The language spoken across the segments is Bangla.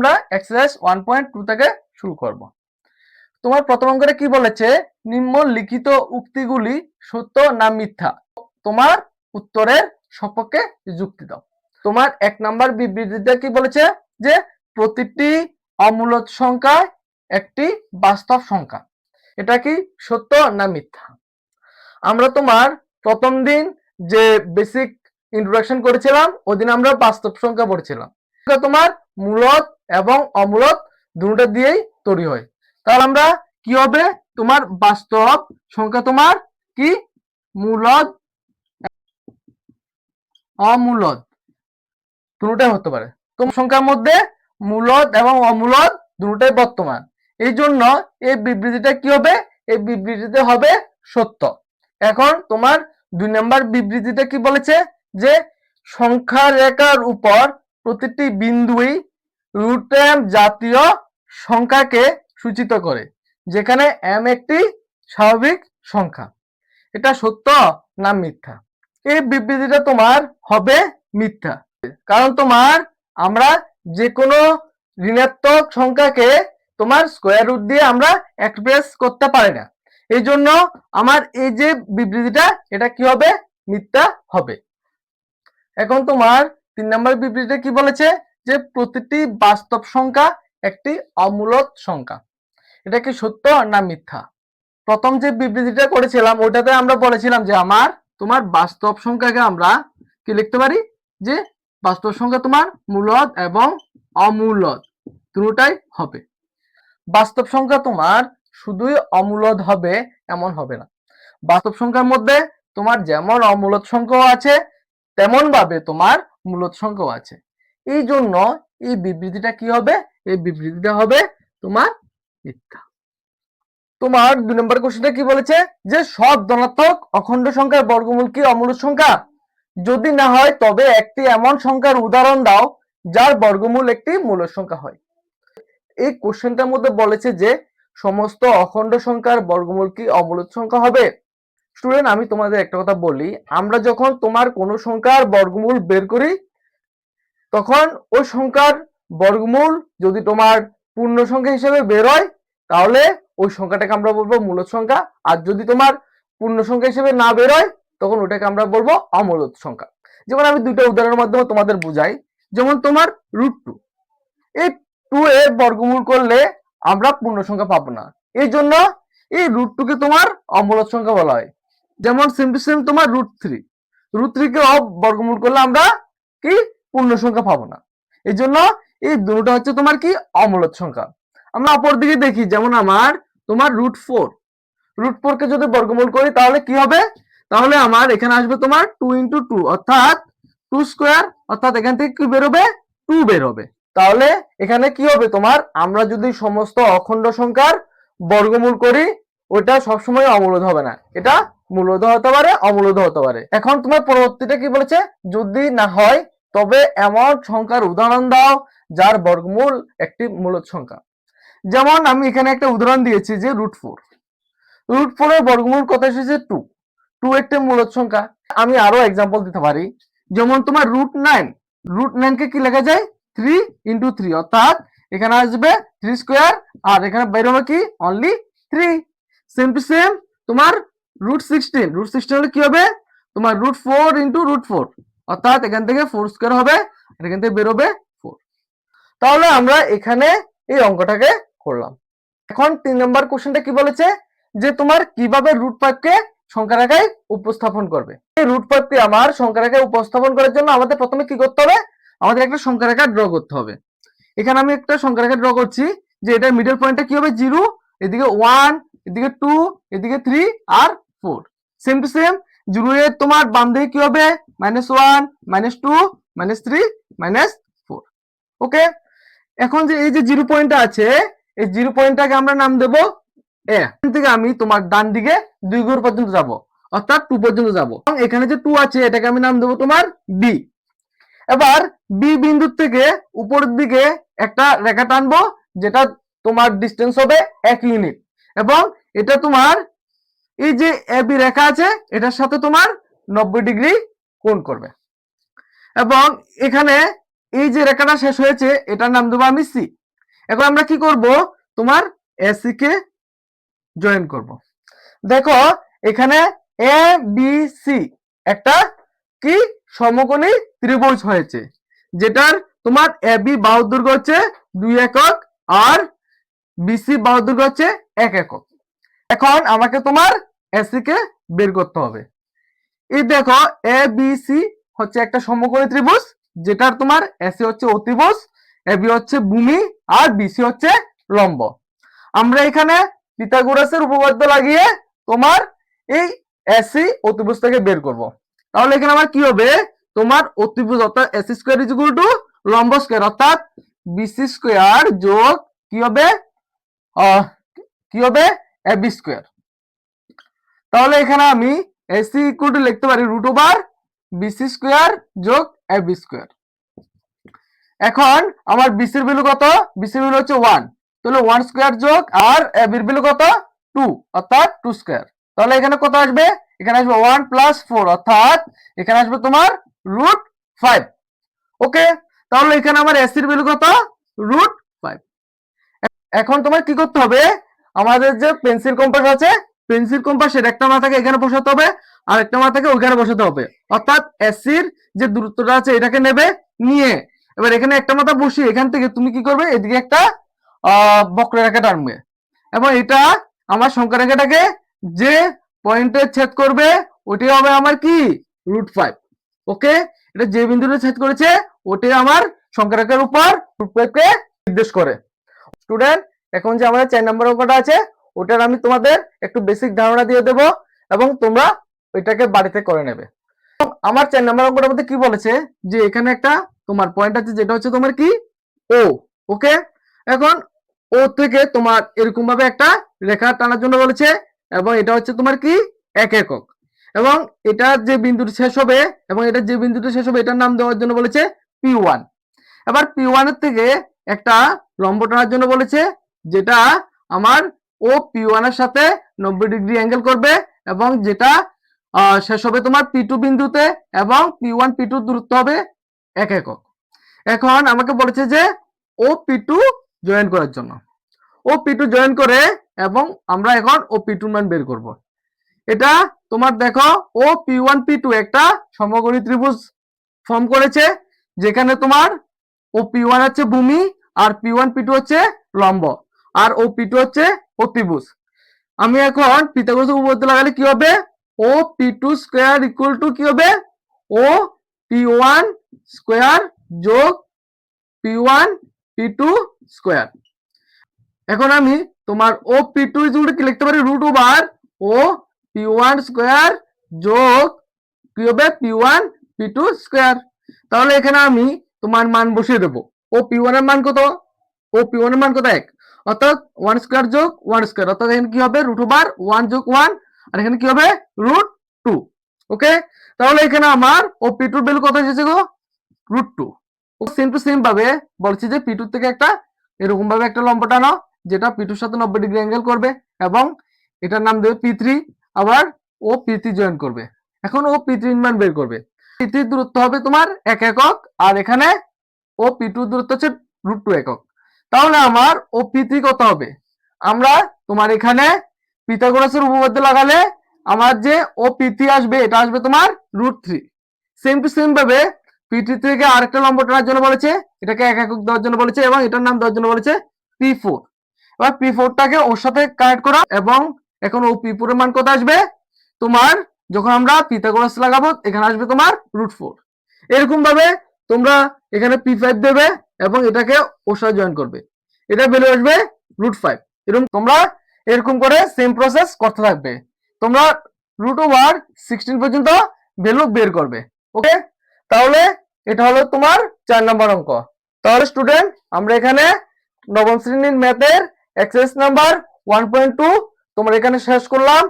আমরা এক্সারসাইজ 1.2 থেকে শুরু করব। তোমার প্রথম অঙ্কটা কি বলেছে, নিম্নলিখিত উক্তিগুলি সত্য না মিথ্যা, তোমার উত্তরের সপক্ষে যুক্তি দাও। তোমার 1 নাম্বার বিবৃতিতে কি বলেছে যে প্রতিটি অমূলদ সংখ্যা একটি বাস্তব সংখ্যা, এটা কি সত্য না মিথ্যা? আমরা তোমার প্রথম দিন যে বেসিক ইন্ট্রোডাকশন করেছিলাম ওই দিন আমরা বাস্তব সংখ্যা পড়েছিলাম। তোমার মূলদ এবং অমূলদ দুটো দিয়েই তৈরি হয়। তাহলে আমরা কি হবে, তোমার বাস্তব সংখ্যা তোমার কি মূলদ অমূলদ দুটোই হতে পারে। তোমার সংখ্যার মধ্যে মূলদ এবং অমূলদ দুটোই বর্তমান, এই জন্য এই বিবৃতিটা কি হবে, এই বিবৃতিতে হবে সত্য। এখন তোমার 2 নম্বর বিবৃতিতে কি বলেছে যে সংখ্যা রেখার উপর প্রতিটি বিন্দুই রুট m জাতীয় সংখ্যাকে সূচিত করে, যেখানে m একটি স্বাভাবিক সংখ্যা, এটা সত্য না মিথ্যা? এই বিবৃতিটা তোমার হবে মিথ্যা, কারণ তোমার আমরা যে কোনো ঋণাত্মক সংখ্যাকে তোমার স্কোয়ার রুট দিয়ে আমরা এক্সপ্রেস করতে পারি না, এই জন্য আমার এই যে বিবৃতিটা এটা কি হবে, মিথ্যা হবে। এখন তোমার 3 নম্বর বিবৃতিতে কি বলেছে যে প্রতিটি বাস্তব সংখ্যা একটি অমূলদ সংখ্যা, এটা কি সত্য না মিথ্যা? প্রথম যে বিবৃতিটা করেছিলাম ওটাতে আমরা বলেছিলাম যে আমার তোমার বাস্তব সংখ্যাকে আমরা কি লিখতে পারি, যে বাস্তব সংখ্যা তোমার মূলদ এবং অমূলদ দুটোটাই হবে। বাস্তব সংখ্যা তোমার শুধুই অমূলদ হবে এমন হবে না, বাস্তব সংখ্যার মধ্যে তোমার যেমন অমূলদ সংখ্যাও আছে তেমন ভাবে তোমার মূলদ সংখ্যাও আছে, এই জন্য এই বিবৃতিটা কি হবে, এই বিবৃতিটা হবে তোমার মিথ্যা। তোমার 2 নম্বর কোশ্চেনটা কি বলেছে যে সব ধনাত্মক অখণ্ড সংখ্যার বর্গমূল কি অমূলদ সংখ্যা, যদি না হয় তবে একটি এমন সংখ্যার উদাহরণ দাও যার বর্গমূল একটি মূলদ সংখ্যা হয়। এই কোশ্চেনটার মধ্যে বলেছে যে সমস্ত অখণ্ড সংখ্যার বর্গমূল কি অমূলদ সংখ্যা হবে। স্টুডেন্ট, আমি তোমাদের একটা কথা বলি, আমরা যখন তোমার কোনো সংখ্যার বর্গমূল বের করি তখন ওই সংখ্যার বর্গমূল যদি তোমার পূর্ণ সংখ্যা হিসেবে বের হয় তাহলে ওই সংখ্যাটাকে আমরা বলবো মূলদ সংখ্যা, আর যদি তোমার পূর্ণ সংখ্যা হিসেবে না বের হয় তখন ওটাকে আমরা বলবো অমূলদ সংখ্যা। যেমন আমি দুটো উদাহরণের মাধ্যমে তোমাদের বুঝাই, যেমন তোমার √2, এই 2 এর বর্গমূল করলে আমরা পূর্ণ সংখ্যা পাবো না, এই জন্য এই √2 কে তোমার অমূলদ সংখ্যা বলা হয়। যেমন সেম তোমার √3 কে বর্গমূল করলে আমরা কি পূর্ণ সংখ্যা পাবো না, এই জন্য এই দুটোটা হচ্ছে তোমার কি অমূলদ সংখ্যা। আমরা অপর দিকে দেখি, যেমন আমার তোমার √4 কে যদি বর্গমূল করি তাহলে কি হবে, তাহলে আমার এখানে আসবে তোমার 2 × 2 অর্থাৎ 2 স্কয়ার, অর্থাৎ এখান থেকে কি বের হবে, 2 বের হবে। তাহলে এখানে কি হবে, তোমার আমরা যদি সমস্ত অখণ্ড সংখ্যার বর্গমূল করি ওটা সবসময় অমূলদ হবে না, এটা মূলদ হতে পারে অমূলদ হতে পারে। এখন তোমার পরবর্তীটা কি বলেছে, যদি না হয় তবে এমন সংখ্যার উদাহরণ দাও যার বর্গমূল একটি মূলদ সংখ্যা। যেমন আমি এখানে একটা উদাহরণ দিয়েছি যে √4 এর বর্গমূল কত এসেছে 2 একটি মূলদ সংখ্যা। আমি আরো एग्जांपल দিতে পারি, যেমন তোমার √9 কে কি লেখা যায় 3 × 3 অর্থাৎ এখানে আসবে 3 স্কয়ার আর এখানে বের হবে কি অনলি 3। সেম টু সেম তোমার √16 হলে কি হবে তোমার √4 × √4 অর্থাৎ এখান থেকে 4 স্কয়ার হবে আর এখান থেকে বের হবে 4। তাহলে আমরা এখানে এই অঙ্কটাকে করলাম। এখন 3 নম্বর কোশ্চেনটা কি বলেছে যে তোমার কিভাবে √5 কে সংখ্যা রেখায় উপস্থাপন করবে। এই √5 কে আমার সংখ্যা রেখায় উপস্থাপন করার জন্য আমাদের প্রথমে কি করতে হবে, আমাদের একটা সংখ্যা রেখা ড্র করতে হবে। এখানে আমি একটা সংখ্যা রেখা ড্র করছি যে এটার মিডল পয়েন্টটা কি হবে 0, এদিকে 1, এদিকে 2, এদিকে 3 আর 4। সেম টু সেম 0 এর তোমার বাম দিকে কি হবে -1, -2, -3, -4। ওকে, এখন যে এই যে 0 পয়েন্টটা আছে এই 0 পয়েন্টটাকে আমরা নাম দেব a। এখান থেকে আমি তোমার ডান দিকে 2 ঘর পর্যন্ত যাব অর্থাৎ 2 পর্যন্ত যাব, এবং এখানে যে 2 আছে এটাকে আমি নাম দেব তোমার b। এবার b বিন্দু থেকে উপরের দিকে একটা রেখা টানবো যেটা তোমার ডিসটেন্স হবে 1 ইউনিট, এবং এটা তোমার এই যে ab রেখা আছে এটার সাথে তোমার 90 ডিগ্রি কোণ করবে, এবং এখানে এই যে রেখাটা শেষ হয়েছে এটার নাম দেবো আমি সি। এখন আমরা কি করব, তোমার এসি কে জয়েন করব। দেখো এখানে এ বি সি একটা কি সমকোণী ত্রিভুজ হয়েছে, যেটার তোমার এ বি বাহুর দৈর্ঘ্য হচ্ছে 2 একক আর বিসি বাহুর দৈর্ঘ্য হচ্ছে 1 একক। এখন আমাকে তোমার এসি কে বের করতে হবে। এই দেখো এ বি সি হচ্ছে একটা সমকোণী ত্রিভুজ, যেটার তোমার এসি হচ্ছে অতিভুজ, এবি হচ্ছে ভূমি আর বিসি হচ্ছে লম্ব। আমরা এখানে পিথাগোরাসের উপপাদ্য লাগিয়ে তোমার এই এসি অতিভুজ থেকে বের করব। তাহলে এখানে আমার কি হবে, তোমার অতিভুজ অর্থাৎ AC square is equal to লম্ব স্কয়ার অর্থাৎ বিসি স্কয়ার যোগ কি হবে এবি স্কয়ার। তাহলে এখানে আমি এসি ইকুয়াল টু লিখতে পারি রুট ওভার বিসি স্কয়ার যোগ এবি স্কয়ার। এখন আমার বিসির ভ্যালু কত, বিসির ভ্যালু হচ্ছে 1, তাহলে 1 স্কয়ার যোগ আর এবির ভ্যালু কত 2 অর্থাৎ 2 স্কয়ার। তাহলে এখানে কত আসবে, এখানে আসবে 1 প্লাস 4 অর্থাৎ এখানে আসবে তোমার রুট 5। ওকে, তাহলে এখানে আমার এসির ভ্যালু কত রুট 5। এখন তোমার কি করতে হবে, আমাদের যে পেন্সিল কম্পাস আছে পেন্সিল কম্পাসের একটা মাথাকে এখানে বসাতে হবে আর একটা মাথাকে ওইখানে বসাতে হবে, অর্থাৎ এসির যে দূরত্বটা আছে এটাকে নেবে, নিয়ে এবার এখানে একটা মাথা বসিয়ে এখান থেকে তুমি কি করবে, এদিকে একটা বক্ররেখা টানবে এবং এটা আমার সংখ্যা রেখাটাকে যে পয়েন্টে ছেদ করবে ওটাই হবে আমার কি রুট 5। ওকে, এটা যে বিন্দুতে ছেদ করেছে ওটাই আমার সংখ্যা রেখার উপর রুট 5 কে নির্দেশ করে। স্টুডেন্ট, এখন যে আমাদের 4 নম্বর অঙ্কটা আছে ওটার আমি তোমাদের একটু বেসিক ধারণা দিয়ে দেব এবং তোমরা ওইটাকে বাড়িতে করে নেবে। আমার 4 নম্বর অঙ্কটার মধ্যে কি বলেছে যে এখানে একটা তোমার পয়েন্ট আছে যেটা হচ্ছে তোমার কি ও। ওকে, এখন ও থেকে তোমার এরকম ভাবে একটা রেখা টানার জন্য বলেছে এবং এটা হচ্ছে তোমার কি 1 একক এবং এটা যে বিন্দুটি শেষ হবে এবং এটা যে বিন্দুটি শেষ হবে এটার নাম দেওয়ার জন্য বলেছে P1। এবার P1 এর থেকে একটা লম্ব টানার জন্য বলেছে যেটা আমার ও P1 এর সাথে 90 ডিগ্রি অ্যাঙ্গেল করবে এবং যেটা শেষ হবে তোমার P2 বিন্দুতে এবং P1 P2 দূরত্ব হবে 1 একক। এখন আমাকে বলেছে যে ও P2 জয়েন করার জন্য, ও P2 জয়েন করে এবং আমরা এখন ও P2 মান বের করব। এটা তোমার দেখো ও P1 P2 একটা সমকোণী ত্রিভুজ ফর্ম করেছে, যেখানে তোমার ও P1 হচ্ছে ভূমি আর P1 P2 হচ্ছে লম্ব আর ও P2 হচ্ছে অতিভুজ। আমি এখন পিথাগোরাসের উপপাদ্য লাগালে কি হবে, ও P2 স্কয়ার ইকুয়াল টু কি হবে ও P1 স্কয়ার যোগ P1 P2 স্কয়ার। এখন আমি তোমার ও P2 ইকুয়াল টু কি লিখতে পারি রুট ওভার ও P1 স্কয়ার যোগ কি হবে P1 P2 স্কয়ার। তাহলে এখানে আমি তোমার মান বসিয়ে দেবো, ও P1 এর মান কত, ও P1 এর মান কত 1 অর্থাৎ 1 স্কয়ার যোগ 1 স্কয়ার অর্থাৎ এখানে কি হবে রুট ওভার 1 যোগ 1 আর এখানে কি হবে রুট 2। ওকে, তাহলে এখানে আমার ও P2 এর ভ্যালু কত এসেছে গো রুট 2। সেম টু সেম ভাবে বলছি যে P2 থেকে একটা এরকম ভাবে একটা লম্ব টানো যেটা P2 এর সাথে 90 ডিগ্রি অ্যাঙ্গেল করবে এবং এটার নাম দেবে P3, আবার ও P3 জয়েন করবে। এখন ও P3 মান বের করবে, P3 দূরত্ব হবে তোমার 1 একক আর এখানে ও P2 দূরত্ব হচ্ছে রুট 2 একক। তাহলে আমার ও P3 কত হবে, আমরা তোমার এখানে পিথাগোরাসের উপপাদ্য লাগালে আমার যে ও P3 আসবে এটা আসবে তোমার রুট 3। সেম টু সেম ভাবে P3 থেকে আরেকটা লম্ব টানার জন্য বলেছে, এটাকে 1 একক দেওয়ার জন্য বলেছে এবং এটার নাম দেওয়ার জন্য বলেছে P4। এবার P4 টাকে ওর সাথে কানেক্ট করা এবং এখন ও P4 এর মান কত আসবে তোমার যখন আমরা পিথাগোরাস লাগাবো এখানে আসবে তোমার রুট 4। এরকম ভাবে তোমরা এখানে P5 দেবে এবং এটাকে ওর সাথে জয়েন করবে, এটা ভ্যালু আসবে রুট 5। এরকম তোমরা এরকম করে সেম প্রসেস করতে থাকবে, তোমরা রুট ওভার 16 পর্যন্ত ভ্যালু বের করবে। ওকে, তাহলে এটা হলো তোমার 4 নম্বর অঙ্ক। তাহলে স্টুডেন্ট আমরা এখানে নবম শ্রেণীর ম্যাথের এক্সারসাইজ নাম্বার 1.2 তোমরা এখানে শেষ করলাম।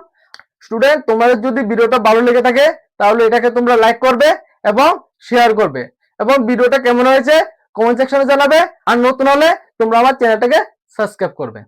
স্টুডেন্ট, তোমাদের যদি ভিডিওটা ভালো লেগে থাকে তাহলে এটাকে তোমরা লাইক করবে এবং শেয়ার করবে এবং ভিডিওটা কেমন হয়েছে কমেন্ট সেকশনে জানাবে আর নতুন হলে তোমরা আমার চ্যানেলটাকে সাবস্ক্রাইব করবে।